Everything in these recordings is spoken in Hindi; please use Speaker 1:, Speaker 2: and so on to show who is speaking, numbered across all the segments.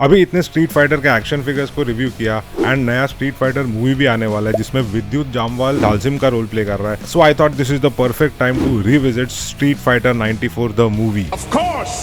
Speaker 1: अभी इतने स्ट्रीट फाइटर के एक्शन फिगर्स को रिव्यू किया एंड नया स्ट्रीट फाइटर मूवी भी आने वाला है जिसमें विद्युत जामवाल दालसिम का रोल प्ले कर रहा है। So I thought this is the perfect time to revisit Street Fighter 94 the movie.
Speaker 2: Of course!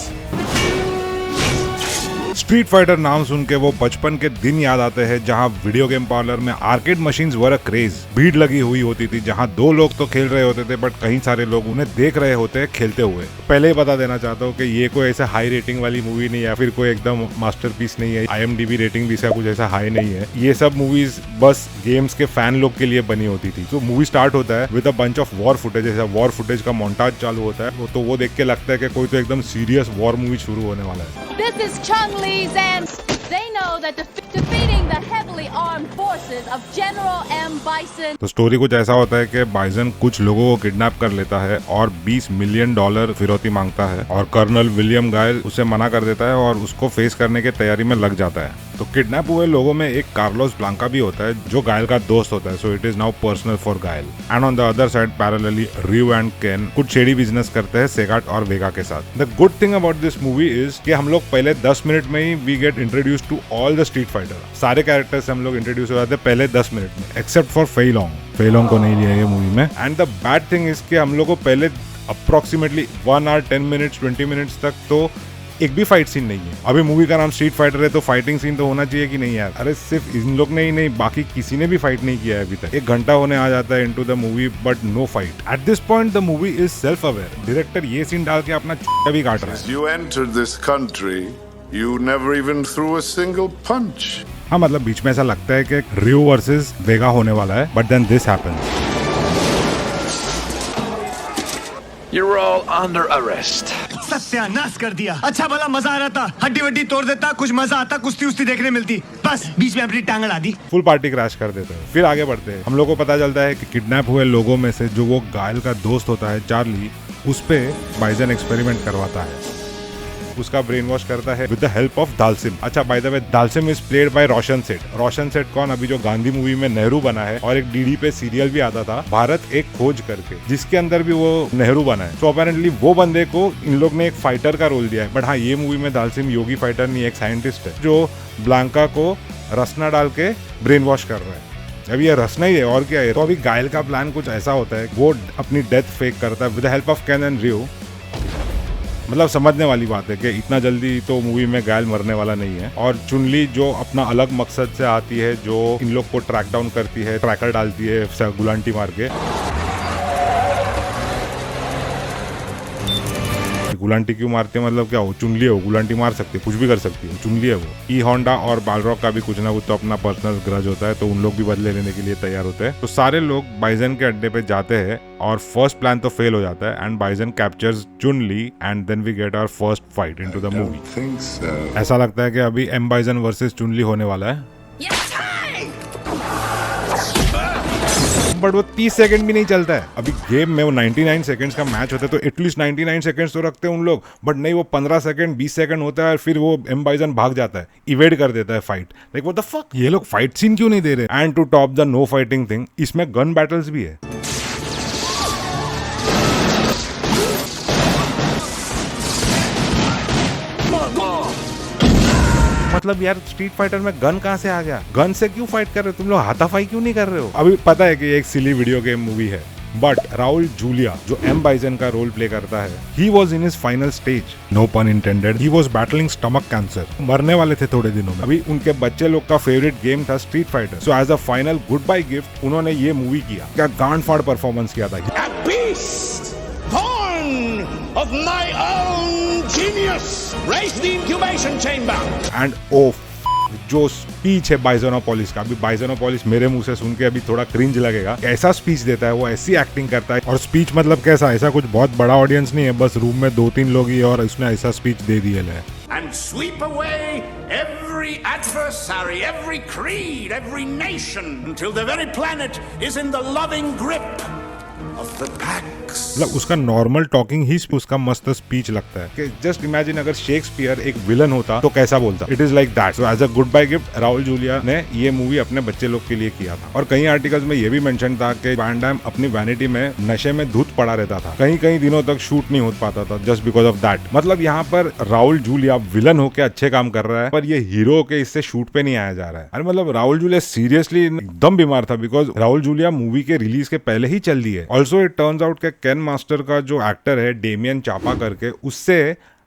Speaker 1: Street Fighter नाम सुन के वो बचपन के दिन याद आते हैं जहाँ वीडियो गेम पार्लर में arcade machines were a craze. भीड़ लगी हुई होती थी जहाँ दो लोग तो खेल रहे होते थे बट कई सारे लोग उन्हें देख रहे होते हैं खेलते हुए। पहले ही बता देना चाहता हूँ कि ये कोई ऐसा हाई रेटिंग वाली मूवी नहीं है या फिर कोई एकदम मास्टरपीस नहीं है। IMDb रेटिंग भी इसका कुछ ऐसा हाई नहीं है। ये सब मूवीज बस गेम्स के फैन लोग के लिए बनी होती थी। तो मूवी स्टार्ट होता है with a bunch of war footage. ऐसा वॉर फुटेज का मोन्टाज चालू होता है तो वो देख के लगता है कि कोई तो एकदम सीरियस वॉर मूवी शुरू होने वाला है।
Speaker 3: This is Chun-Li's and they know that defeating the heavily armed forces of General M. Bison.
Speaker 1: तो स्टोरी कुछ ऐसा होता है कि बाइसन कुछ लोगों को किडनैप कर लेता है और $20 मिलियन फिरौती मांगता है और कर्नल विलियम गायल उसे मना कर देता है और उसको फेस करने की तैयारी में लग जाता है। तो किडनैप हुए लोगों में एक कार्लोस ब्लांका भी होता है जो गायल का दोस्त होता है। So it is now personal for Guile. And on the other side parallelly Ryu and Ken कुछ शेडी बिजनेस करते हैं सेगाट और वेगा के साथ। The good thing about this movie is कि हम लोग पहले 10 मिनट में ही we get introduce to all the Street Fighter. सारे कैरेक्टर्स हम लोग इंट्रोड्यूस हो जाते हैं पहले 10 मिनट में एक्सेप्ट फॉर फेई लॉन्ग को नहीं लिया ये मूवी में। And the bad thing is कि हम लोग को पहले अप्रोक्सीमेटली 1 hour 10 minutes 20 minutes तक तो एक भी फाइट सीन नहीं है। अभी मूवी का नाम स्ट्रीट फाइटर है तो फाइटिंग सीन तो होना चाहिए कि नहीं यार। अरे सिर्फ इन लोग ने ही नहीं बाकी किसी ने भी फाइट नहीं किया है अभी तक। 1 घंटा होने आ जाता है into the movie but no fight. At this point the movie is self aware. Director ये सीन डाल के अपना चुट्टा भी काट रहा है।
Speaker 2: You entered this country, you never even threw a single punch.
Speaker 1: हाँ मतलब बीच में ऐसा लगता है कि रियो वर्सेस वेगा होने वाला है but then this happens.
Speaker 4: You're all under arrest.
Speaker 5: सत्यानाश कर दिया। अच्छा भला मजा आ रहा था, हड्डी वड्डी तोड़ देता, कुछ मजा आता, कुश्ती उस्ती देखने मिलती, बस बीच में अपनी टांग अड़ा दी।
Speaker 1: फुल पार्टी क्रैश कर देते हैं। फिर आगे बढ़ते हैं। हम लोग को पता चलता है कि किडनैप हुए लोगों में से जो वो गायल का दोस्त होता है चार्ली, उस पे बाइसन एक्सपेरिमेंट करवाता है। उसका ब्रेन वॉश करता है with the help of Dhalsim. अच्छा by the way Dhalsim is played by Roshan Seth. Roshan सेठ कौन? अभी जो गांधी मूवी में नेहरू बना है और एक डीडी पे सीरियल भी आता था भारत एक खोज करके जिसके अंदर भी वो नेहरू बना है। तो अपेरेंटली वो बंदे को इन लोग ने एक फाइटर का रोल दिया है। बट हाँ ये मूवी में दालसिम योगी फाइटर नहीं एक साइंटिस्ट है जो ब्लांका को रसना डाल के ब्रेन वॉश कर रहा है। अभी ये रसना ही है और क्या है। तो अभी गायल का प्लान कुछ ऐसा होता है वो अपनी डेथ फेक करता है with the help of Ken and Ryu. मतलब समझने वाली बात है कि इतना जल्दी तो मूवी में गायल मरने वाला नहीं है। और चुनली जो अपना अलग मकसद से आती है जो इन लोग को ट्रैक डाउन करती है, ट्रैकर डालती है गुलांटी मार के। गुलांटी क्यों मारते हैं मतलब क्या हो? चुनली है वो, गुलांटी मार सकती है, कुछ भी कर सकती है, चुनली है वो। ई होंडा और बालरॉक का भी कुछ ना कुछ तो अपना पर्सनल ग्रज होता है तो उन लोग भी बदले लेने के लिए तैयार होते हैं। तो सारे लोग बाइसन के अड्डे पे जाते हैं और फर्स्ट प्लान तो फेल हो जाता है and Bison captures Chun Li and then we get our first fight into the movie. ऐसा लगता है कि अभी एम बाइसन वर्सेस चुनली होने वाला है बट वो 30 सेकंड भी नहीं चलता है। अभी गेम में वो 99 सेकंड्स का मैच होता है तो एटलीस्ट 99 सेकंड्स तो रखते हैं उन लोग बट नहीं वो 15 सेकंड 20 सेकंड होता है और फिर वो एम बाइसन भाग जाता है, इवेड कर देता है fight. Like what the fuck, ये लोग फाइट सीन क्यों नहीं दे रहे? And to top the no fighting thing इसमें गन बैटल्स भी है। मतलब यार स्ट्रीट फाइटर में गन कहाँ से आ गया? गन से क्यों फाइट कर रहे हो तुम लोग? हाथापाई क्यों नहीं कर रहे हो? अभी पता है कि एक सिली वीडियो गेम मूवी है बट राउल जूलिया जो एम बाइसन का रोल प्ले करता है he was in his final stage, no pun intended. He was battling stomach cancer, मरने वाले थे थोड़े दिनों में। अभी उनके बच्चे लोग का फेवरेट गेम था street fighter. So as a final good bye gift उन्होंने ये मूवी किया। क्या गांड फाड़ परफॉर्मेंस किया था।
Speaker 6: Of my own genius, raise the incubation chamber.
Speaker 1: And जो स्पीच है बाइजोनोपोलिस का, अभी बाइजोनोपोलिस मेरे मुंह से सुन के अभी थोड़ा क्रिंज लगेगा। ऐसा स्पीच देता है वो, ऐसी एक्टिंग करता है। और स्पीच मतलब कैसा, ऐसा कुछ बहुत बड़ा ऑडियंस नहीं है, बस रूम में 2-3 लोग ही और उसने ऐसा स्पीच दे दिया है।
Speaker 6: And sweep away every adversary, every creed, every nation until the very planet is in the loving grip
Speaker 2: of the packs.
Speaker 1: मतलब उसका नॉर्मल टॉकिंग ही उसका मस्त स्पीच लगता है कि जस्ट इमेजिन अगर शेक्सपियर एक विलन होता तो कैसा बोलता। It is like that. So as a good bye gift Raul Julia ने ये मूवी अपने बच्चे लोग के लिए किया था। और कई आर्टिकल्स में ये भी मेंशन था कि वैन डैम अपनी वैनिटी में नशे में धुत पड़ा रहता था, कई दिनों तक शूट नहीं हो पाता था जस्ट बिकॉज ऑफ दैट। मतलब यहाँ पर राहुल जूलिया विलन होके अच्छे काम कर रहा है पर ये हीरो के इससे शूट पे नहीं आया जा रहा है। अरे मतलब राहुल जूलिया सीरियसली एकदम बीमार था बिकॉज राहुल जूलिया मूवी के रिलीज के पहले ही चल दी है। ऑल्सो इट टर्न्स आउट के केन मास्टर का जो एक्टर है डेमियन चापा करके, उससे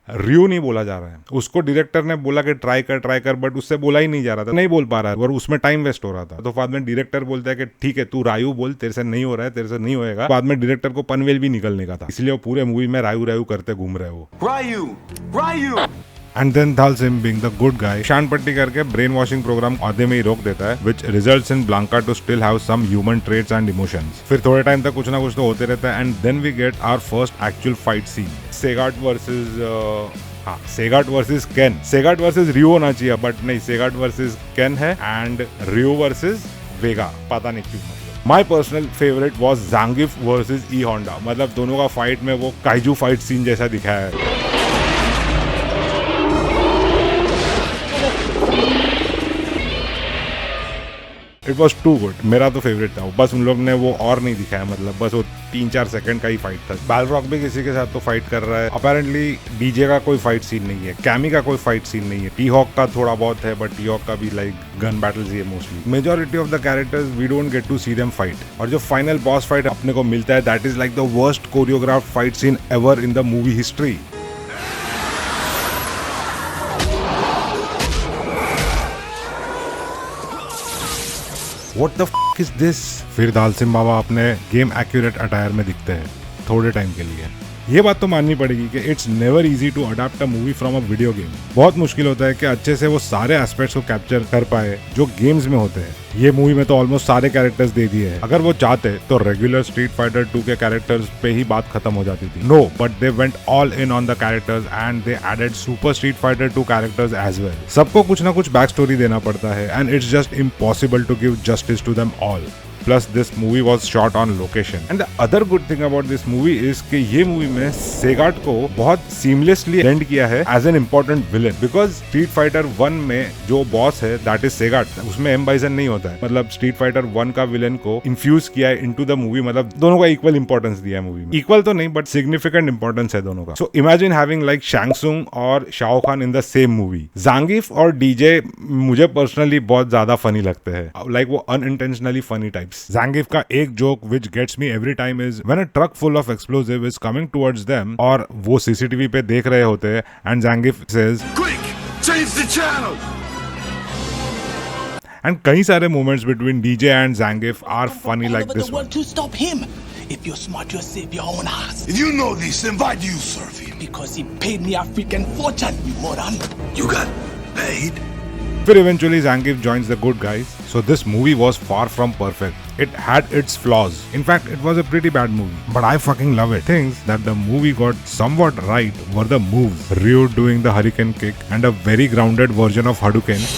Speaker 1: रियो नहीं बोला जा रहा है। उसको डायरेक्टर ने बोला कि ट्राई कर बट उससे बोला ही नहीं जा रहा था, नहीं बोल पा रहा है और उसमें टाइम वेस्ट हो रहा था। तो बाद में डायरेक्टर बोलता है कि ठीक है तू रायू बोल, तेरे से नहीं हो रहा है, तेरे से नहीं होएगा। बाद में डायरेक्टर को पनवेल भी निकलने का था, इसलिए वो पूरे मूवी में रायू करते घूम रहे हो।
Speaker 5: Ryu
Speaker 1: and then Dhalsim being the good guy शान पट्टी करके ब्रेन वॉशिंग प्रोग्राम आधे में ही रोक देता है, which results in Blanka to still have some human traits and emotions. फिर थोड़े टाइम तक कुछ ना कुछ तो होते रहता है and then we get our first actual fight scene, Sagat versus Ken. Sagat versus Ryu होना चाहिए बट नहीं, सेगाट वर्सेस केन है एंड रियो वर्सेस वेगा, पता नहीं क्यों। My personal favourite was Zangief versus E Honda. मतलब दोनों का फाइट में वो काइजू फाइट सीन जैसा दिखाया है। इट वॉज टू गुड, मेरा तो फेवरेट था। बस उन लोग ने वो और नहीं दिखाया, मतलब बस वो 3-4 सेकंड का ही फाइट था। बालरॉक भी किसी के साथ तो फाइट कर रहा है। अपेरेंटली डीजे का कोई फाइट सीन नहीं है, कैमी का कोई फाइट सीन नहीं है, टी हॉक का थोड़ा बहुत है बट टी हॉक का भी लाइक गन बैटल्स ही है mostly. Majority of the characters we don't get to see them fight. और जो फाइनल बॉस फाइट अपने को मिलता है that is like the worst choreographed fight scene ever in the movie history. What the f*** is this? फिर दालसिम बाबा अपने गेम एक्यूरेट अटायर में दिखते हैं थोड़े टाइम के लिए। ये बात तो माननी पड़ेगी कि it's never easy to adopt a movie from a video game. बहुत मुश्किल होता है कि अच्छे से वो सारे एस्पेक्ट्स को कैप्चर कर पाए जो गेम्स में होते हैं। ये मूवी में तो ऑलमोस्ट सारे कैरेक्टर्स दे दिए हैं। अगर वो चाहते तो रेगुलर स्ट्रीट फाइटर 2 के कैरेक्टर्स पे ही बात खत्म हो जाती थी। No, but they went all in on the characters and they added super street fighter 2 characters as well. सबको कुछ ना कुछ बैक स्टोरी देना पड़ता है and it's just impossible to give justice to them all. Plus this movie was shot on location. And the other good thing about this movie is कि ये मूवी में सेगाट को बहुत seamlessly blend किया है as an important villain. Because Street Fighter 1 में जो बॉस है that is सेगाट, उसमें M. Bison नहीं होता है। मतलब Street Fighter 1 का विलन को infuse किया है into the movie, मतलब दोनों का equal importance दिया है मूवी में। Equal तो नहीं but significant importance है दोनों का। So imagine having like Shang Tsung और Shao Khan in the same movie. Zangief और DJ मुझे personally बहुत ज्यादा funny लगते हैं। Like वो unintentionally funny type। Zangief का एक joke which gets me every time is when a truck full of explosive is coming towards them और वो CCTV पे देख रहे होते हैं and Zangief says
Speaker 2: Quick, change the channel.
Speaker 1: And कई सारे moments between DJ and Zangief are funny like this one.
Speaker 7: To stop him. If you're smart, you'll save your own ass.
Speaker 6: If you know this, then why do you serve him?
Speaker 7: Because he paid me a freaking fortune, you moron.
Speaker 6: You got paid?
Speaker 1: फिर eventually Zangief joins the good guys. So this movie was far from perfect. It had its flaws. In fact, it was a pretty bad movie. But I fucking love it. Things that the movie got somewhat right were the moves. Ryu doing the Hurricane Kick and a very grounded version of Hadouken.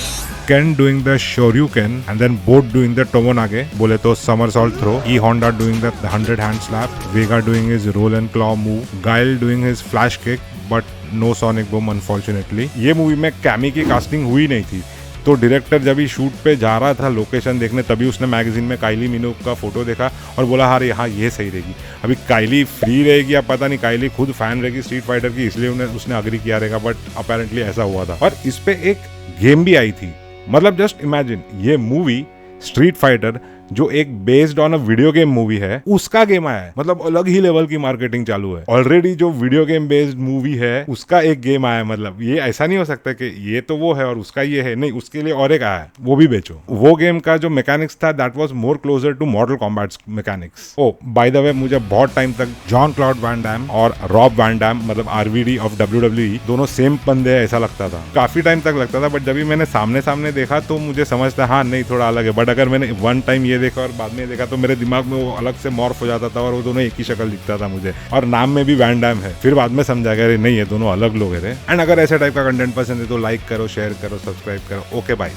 Speaker 1: Ken doing the Shoryuken and then Boat doing the Tomonage. Bole to somersault throw. E Honda doing the 100 hand slap. Vega doing his roll and claw move. Guile doing his flash kick. But no Sonic Boom unfortunately. ये मूवी में कैमी की कास्टिंग हुई नहीं थी। तो डायरेक्टर जब ही शूट पे जा रहा था लोकेशन देखने तभी उसने मैगजीन में काइली मिनोग का फोटो देखा और बोला हाँ यहाँ ये सही रहेगी। अभी काइली फ्री रहेगी या पता नहीं, काइली खुद फैन रहेगी स्ट्रीट फाइटर की इसलिए उसने अग्री किया रहेगा बट अपेरेंटली ऐसा हुआ था। और इस पे एक गेम भी आई थी। मतलब जस्ट इमेजिन ये मूवी स्ट्रीट फाइटर जो एक based on a video game movie है उसका गेम आया है। मतलब अलग ही लेवल की मार्केटिंग चालू है। ऑलरेडी जो वीडियो गेम बेस्ड मूवी है उसका एक गेम आया है। मतलब ये ऐसा नहीं हो सकता कि ये तो वो है और उसका ये है, नहीं उसके लिए और एक आया है, वो भी बेचो। वो गेम का जो मैकेनिक्स था that was more closer to model combat mechanics. Oh by the way मुझे बहुत टाइम तक जॉन क्लॉड वैन डैम और रॉब वैन डैम मतलब RVD ऑफ WWE दोनों सेम बंदे ऐसा लगता था, काफी टाइम तक लगता था। बट जब भी मैंने सामने देखा तो मुझे समझता हाँ नहीं थोड़ा अलग है। बट अगर मैंने वन टाइम ये देखा और बाद में देखा तो मेरे दिमाग में वो अलग से मॉर्फ हो जाता था और वो दोनों एक ही शक्ल दिखता था मुझे। और नाम में भी वैन डैम है। फिर बाद में समझा गया नहीं ये दोनों अलग लोग हैं। एंड अगर ऐसे टाइप का कंटेंट पसंद है तो लाइक करो, शेयर करो, सब्सक्राइब करो। Okay bye.